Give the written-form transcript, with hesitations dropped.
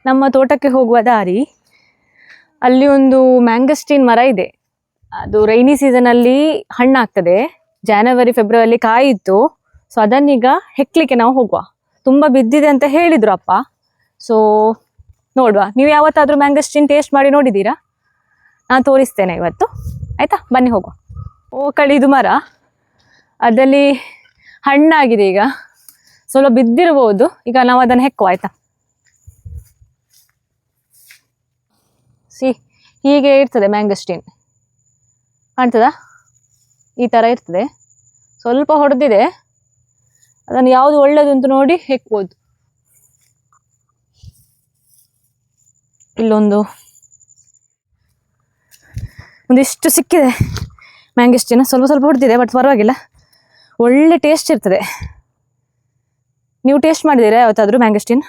ನಮ್ಮ ತೋಟಕ್ಕೆ ಹೋಗುವ ದಾರಿ. ಅಲ್ಲಿ ಒಂದು ಮ್ಯಾಂಗಸ್ಟೀನ್ ಮರ ಇದೆ. ಅದು ರೈನಿ ಸೀಸನಲ್ಲಿ ಹಣ್ಣಾಗ್ತದೆ. ಜನವರಿ ಫೆಬ್ರವರಿ ಕಾಯಿ ಇತ್ತು. ಸೊ ಅದನ್ನೀಗ ಹೆಕ್ಲಿಕ್ಕೆ ನಾವು ಹೋಗುವ. ತುಂಬ ಬಿದ್ದಿದೆ ಅಂತ ಹೇಳಿದ್ರು ಅಪ್ಪ. ಸೊ ನೋಡುವ. ನೀವು ಯಾವತ್ತಾದರೂ ಮ್ಯಾಂಗಸ್ಟೀನ್ ಟೇಸ್ಟ್ ಮಾಡಿ ನೋಡಿದ್ದೀರಾ? ನಾನು ತೋರಿಸ್ತೇನೆ ಇವತ್ತು. ಆಯಿತಾ, ಬನ್ನಿ ಹೋಗುವ. ಕಳಿದು ಮರ, ಅದಲ್ಲಿ ಹಣ್ಣಾಗಿದೆ. ಈಗ ಸ್ವಲ್ಪ ಬಿದ್ದಿರ್ಬೋದು. ಈಗ ನಾವು ಅದನ್ನು ಹೆಕ್ಕುವ. ಆಯಿತಾ, ಹೀಗೆ ಇರ್ತದೆ ಮ್ಯಾಂಗಸ್ಟೀನ್. ಕಾಣ್ತದಾ? ಈ ಥರ ಇರ್ತದೆ. ಸ್ವಲ್ಪ ಹೊಡೆದಿದೆ. ಅದನ್ನು ಯಾವುದು ಒಳ್ಳೇದು ಅಂತ ನೋಡಿ ಹೆಕ್ಬೋದು. ಒಂದಿಷ್ಟು ಸಿಕ್ಕಿದೆ ಮ್ಯಾಂಗಸ್ಟೀನ್. ಸ್ವಲ್ಪ ಸ್ವಲ್ಪ ಹೊಡೆದಿದೆ, ಬಟ್ ಪರವಾಗಿಲ್ಲ, ಒಳ್ಳೆ ಟೇಸ್ಟ್ ಇರ್ತದೆ. ನೀವು ಟೇಸ್ಟ್ ಮಾಡಿದ್ದೀರಾ ಯಾವತ್ತಾದರೂ ಮ್ಯಾಂಗಸ್ಟೀನ್?